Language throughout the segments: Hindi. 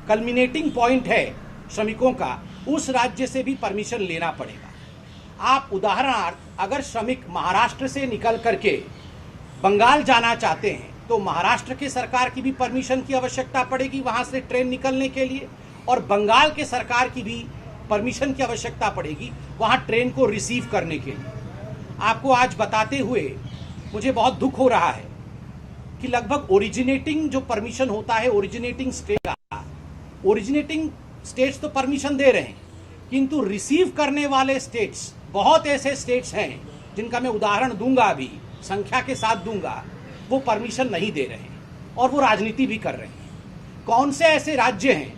कल्मिनेटिंग पॉइंट है श्रमिकों का, उस राज्य से भी परमिशन लेना पड़ेगा। आप उदाहरणार्थ अगर श्रमिक महाराष्ट्र से निकल करके बंगाल जाना चाहते हैं तो महाराष्ट्र के सरकार की भी परमिशन की आवश्यकता पड़ेगी वहां से ट्रेन निकलने के लिए, और बंगाल के सरकार की भी परमिशन की आवश्यकता पड़ेगी वहां ट्रेन को रिसीव करने के लिए। आपको आज बताते हुए मुझे बहुत दुख हो रहा है कि लगभग ओरिजिनेटिंग जो परमिशन होता है ओरिजिनेटिंग स्टेट्स तो परमिशन दे रहे हैं, किंतु रिसीव करने वाले स्टेट्स, बहुत ऐसे स्टेट्स हैं जिनका मैं उदाहरण दूंगा, अभी संख्या के साथ दूंगा, वो परमिशन नहीं दे रहे हैं और वो राजनीति भी कर रहे हैं। कौन से ऐसे राज्य हैं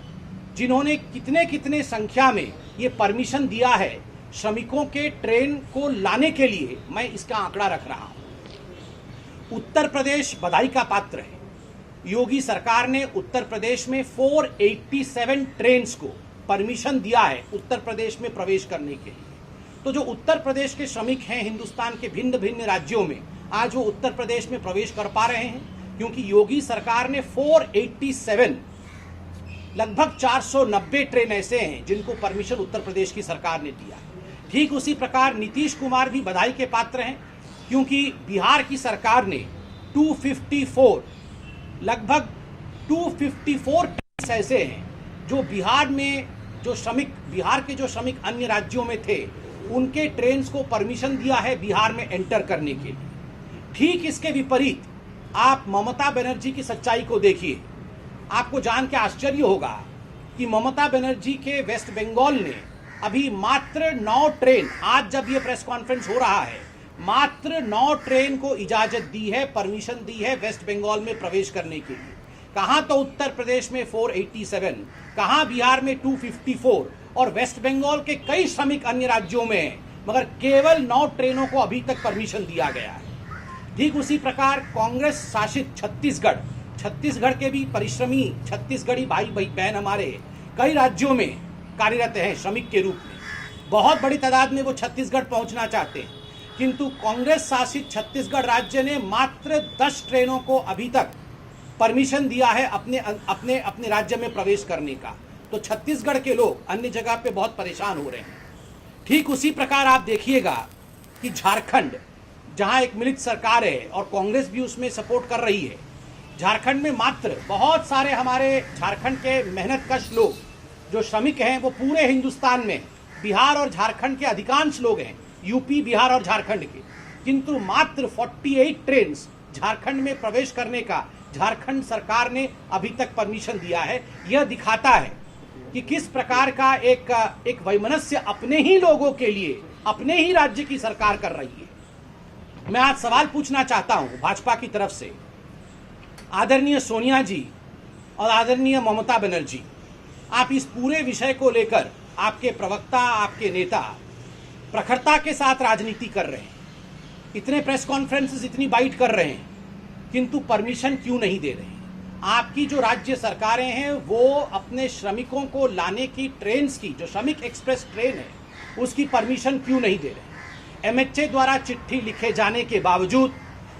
जिन्होंने कितने कितने संख्या में ये परमिशन दिया है श्रमिकों के ट्रेन को लाने के लिए? मैं इसका आंकड़ा रख रहा हूं। उत्तर प्रदेश बधाई का पात्र है। योगी सरकार ने उत्तर प्रदेश में 487 ट्रेन्स को परमिशन दिया है उत्तर प्रदेश में प्रवेश करने के लिए। तो जो उत्तर प्रदेश के श्रमिक हैं हिंदुस्तान के भिन्न भिन्न राज्यों में, आज वो उत्तर प्रदेश में प्रवेश कर पा रहे हैं क्योंकि योगी सरकार ने 487, लगभग 490 ट्रेन ऐसे हैं जिनको परमिशन उत्तर प्रदेश की सरकार ने दिया। ठीक उसी प्रकार नीतीश कुमार भी बधाई के पात्र हैं क्योंकि बिहार की सरकार ने 254, लगभग 254 ट्रेन ऐसे हैं जो बिहार में बिहार के जो श्रमिक अन्य राज्यों में थे उनके ट्रेन को परमिशन दिया है बिहार में एंटर करने के लिए। ठीक इसके विपरीत आप ममता बनर्जी की सच्चाई को देखिए। आपको जान के आश्चर्य होगा कि ममता बनर्जी के वेस्ट बंगाल ने अभी मात्र 9 ट्रेन, आज जब ये प्रेस कॉन्फ्रेंस हो रहा है, मात्र 9 ट्रेन को इजाजत दी है, परमिशन दी है वेस्ट बंगाल में प्रवेश करने के लिए। कहां तो उत्तर प्रदेश में 487, कहां बिहार में 254 और वेस्ट बंगाल के कई श्रमिक अन्य राज्यों में हैं, मगर केवल 9 ट्रेनों को अभी तक परमिशन दिया गया है। ठीक उसी प्रकार कांग्रेस शासित छत्तीसगढ़ के भी परिश्रमी छत्तीसगढ़ी भाई बहन हमारे कई राज्यों में कार्यरत हैं श्रमिक के रूप में। बहुत बड़ी तादाद में वो छत्तीसगढ़ पहुंचना चाहते हैं, किंतु कांग्रेस शासित छत्तीसगढ़ राज्य ने मात्र 10 ट्रेनों को अभी तक परमिशन दिया है अपने राज्य में प्रवेश करने का। तो छत्तीसगढ़ के लोग अन्य जगह पे बहुत परेशान हो रहे हैं। ठीक उसी प्रकार आप देखिएगा कि झारखंड, जहां एक मिलित सरकार है और कांग्रेस भी उसमें सपोर्ट कर रही है, झारखंड में मात्र बहुत सारे हमारे झारखंड के मेहनतकश लोग जो श्रमिक हैं वो पूरे हिंदुस्तान में, बिहार और झारखंड के अधिकांश लोग हैं, यूपी, बिहार और झारखंड के, किंतु मात्र 48 ट्रेन झारखंड में प्रवेश करने का झारखंड सरकार ने अभी तक परमिशन दिया है। यह दिखाता है कि किस प्रकार का एक वैमनस्य अपने ही लोगों के लिए अपने ही राज्य की सरकार कर रही है। मैं आज सवाल पूछना चाहता हूं भाजपा की तरफ से, आदरणीय सोनिया जी और आदरणीय ममता बनर्जी, आप इस पूरे विषय को लेकर आपके प्रवक्ता, आपके नेता प्रखरता के साथ राजनीति कर रहे हैं, इतने प्रेस कॉन्फ्रेंसेस, इतनी बाइट कर रहे हैं, किंतु परमिशन क्यों नहीं दे रहे हैं? आपकी जो राज्य सरकारें हैं वो अपने श्रमिकों को लाने की ट्रेन की, जो श्रमिक एक्सप्रेस ट्रेन है, उसकी परमिशन क्यों नहीं दे रहे? एमएचए द्वारा चिट्ठी लिखे जाने के बावजूद,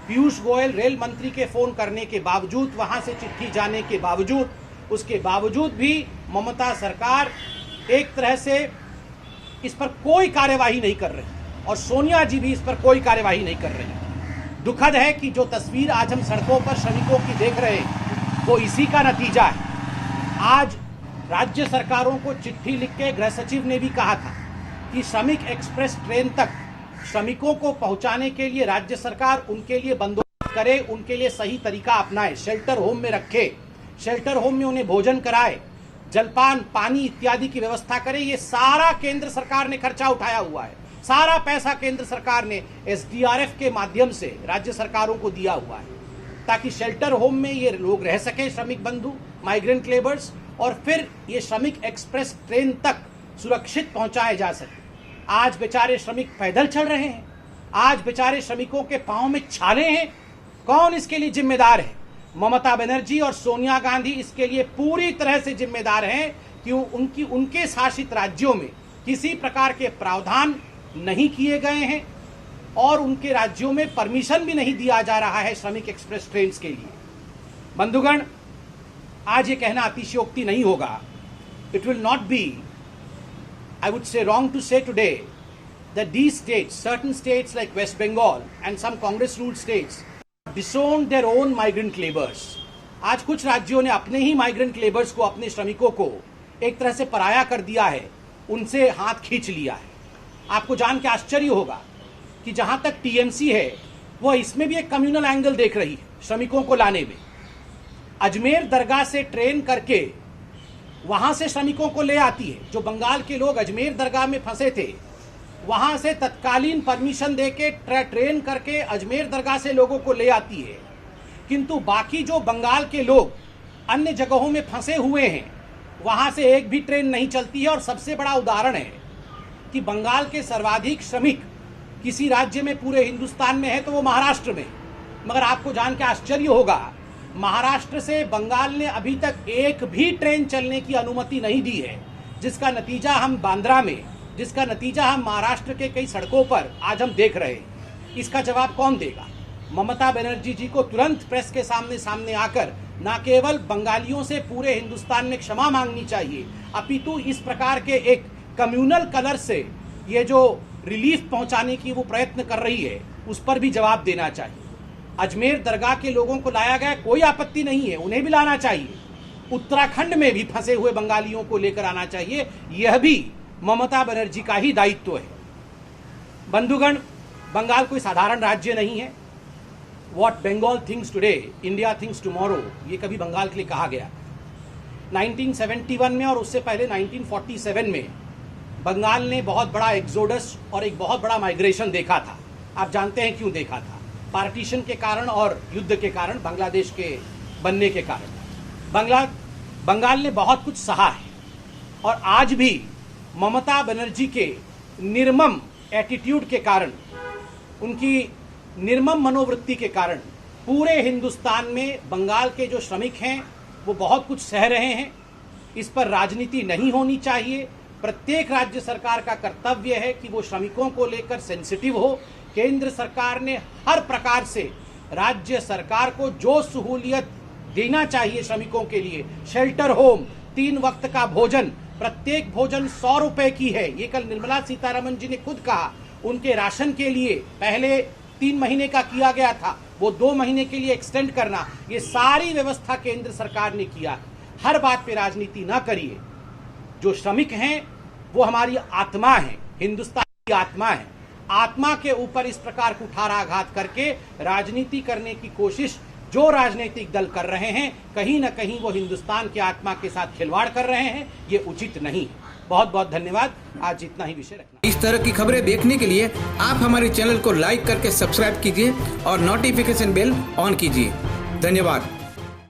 पीयूष गोयल रेल मंत्री के फोन करने के बावजूद, वहां से चिट्ठी जाने के बावजूद, उसके बावजूद भी ममता सरकार एक तरह से इस पर कोई कार्यवाही नहीं कर रही और सोनिया जी भी इस पर कोई कार्यवाही नहीं कर रही। दुखद है कि जो तस्वीर आज हम सड़कों पर श्रमिकों की देख रहे हैं वो इसी का नतीजा है। आज राज्य सरकारों को चिट्ठी लिख के गृह सचिव ने भी कहा था कि श्रमिक एक्सप्रेस ट्रेन तक श्रमिकों को पहुंचाने के लिए राज्य सरकार उनके लिए बंदोबस्त करे, उनके लिए सही तरीका अपनाए, शेल्टर होम में रखे, शेल्टर होम में उन्हें भोजन कराए, जलपान, पानी इत्यादि की व्यवस्था करे। ये सारा केंद्र सरकार ने खर्चा उठाया हुआ है, सारा पैसा केंद्र सरकार ने एसडीआरएफ के माध्यम से राज्य सरकारों को दिया हुआ है ताकि शेल्टर होम में ये लोग रह सके, श्रमिक बंधु, माइग्रेंट लेबर्स, और फिर ये श्रमिक एक्सप्रेस ट्रेन तक सुरक्षित पहुंचाए जा सके। आज बेचारे श्रमिक पैदल चल रहे हैं, आज बेचारे श्रमिकों के पांव में छाले हैं। कौन इसके लिए जिम्मेदार है? ममता बनर्जी और सोनिया गांधी इसके लिए पूरी तरह से जिम्मेदार हैं कि उनके शासित राज्यों में किसी प्रकार के प्रावधान नहीं किए गए हैं और उनके राज्यों में परमिशन भी नहीं दिया जा रहा है श्रमिक एक्सप्रेस ट्रेन के लिए। बंधुगण, आज ये कहना अतिशयोक्ति नहीं होगा, it will not be, I would say, wrong to say today that these states, certain states like West Bengal and some Congress ruled states, disowned their own migrant laborers. आज कुछ राज्यों ने अपने ही माइग्रेंट लेबर्स को, अपने श्रमिकों को एक तरह से पराया कर दिया है, उनसे हाथ खींच लिया है। आपको जान के आश्चर्य होगा कि जहां तक टीएमसी है वो इसमें भी एक कम्युनल एंगल देख रही है श्रमिकों को लाने में। अजमेर दरगाह से ट्रेन करके वहां से श्रमिकों को ले आती है। जो बंगाल के लोग अजमेर दरगाह में फंसे थे, वहां से तत्कालीन परमिशन देके ट्रेन करके अजमेर दरगाह से लोगों को ले आती है। किंतु बाकी जो बंगाल के लोग अन्य जगहों में फंसे हुए हैं, वहां से एक भी ट्रेन नहीं चलती है। और सबसे बड़ा उदाहरण है कि बंगाल के सर्वाधिक श्रमिक किसी राज्य में पूरे हिंदुस्तान में है तो वो महाराष्ट्र में। मगर आपको जान के आश्चर्य होगा, महाराष्ट्र से बंगाल ने अभी तक एक भी ट्रेन चलने की अनुमति नहीं दी है, जिसका नतीजा हम बांद्रा में, जिसका नतीजा हम महाराष्ट्र के कई सड़कों पर आज हम देख रहे हैं। इसका जवाब कौन देगा? ममता बनर्जी जी को तुरंत प्रेस के सामने आकर न केवल बंगालियों से पूरे हिंदुस्तान में क्षमा मांगनी चाहिए, अपितु इस प्रकार के एक कम्युनल कलर से ये जो रिलीफ पहुंचाने की वो प्रयत्न कर रही है, उस पर भी जवाब देना चाहिए। अजमेर दरगाह के लोगों को लाया गया, कोई आपत्ति नहीं है, उन्हें भी लाना चाहिए। उत्तराखंड में भी फंसे हुए बंगालियों को लेकर आना चाहिए, यह भी ममता बनर्जी का ही दायित्व है। बंधुगण, बंगाल कोई साधारण राज्य नहीं है। What Bengal thinks today, India thinks tomorrow, ये कभी बंगाल के लिए कहा गया। 1971 में और उससे पहले 1947 में बंगाल ने बहुत बड़ा एक्सोडस और एक बहुत बड़ा माइग्रेशन देखा था। आप जानते हैं क्यों देखा था? पार्टीशन के कारण और युद्ध के कारण, बांग्लादेश के बनने के कारण। बंगाल ने बहुत कुछ सहा है और आज भी ममता बनर्जी के निर्मम एटीट्यूड के कारण, उनकी निर्मम मनोवृत्ति के कारण पूरे हिंदुस्तान में बंगाल के जो श्रमिक हैं वो बहुत कुछ सह रहे हैं। इस पर राजनीति नहीं होनी चाहिए। प्रत्येक राज्य सरकार का कर्तव्य है कि वो श्रमिकों को लेकर सेंसिटिव हो। केंद्र सरकार ने हर प्रकार से राज्य सरकार को जो सहूलियत देना चाहिए श्रमिकों के लिए, शेल्टर होम, 3 वक्त का भोजन, प्रत्येक भोजन 100 रुपए की है, ये कल निर्मला सीतारमण जी ने खुद कहा। उनके राशन के लिए पहले 3 महीने का किया गया था, वो 2 महीने के लिए एक्सटेंड करना, ये सारी व्यवस्था केंद्र सरकार ने किया। हर बात पे राजनीति ना करिए। जो श्रमिक हैं वो हमारी आत्मा है, हिंदुस्तान की आत्मा है। आत्मा के ऊपर इस प्रकार कुठाराघात करके राजनीति करने की कोशिश जो राजनीतिक दल कर रहे हैं, कहीं ना कहीं वो हिंदुस्तान की आत्मा के साथ खिलवाड़ कर रहे हैं। ये उचित नहीं है। बहुत बहुत धन्यवाद। आज इतना ही विषय रखना। इस तरह की खबरें देखने के लिए आप हमारे चैनल को लाइक करके सब्सक्राइब कीजिए और नोटिफिकेशन बेल ऑन कीजिए। धन्यवाद।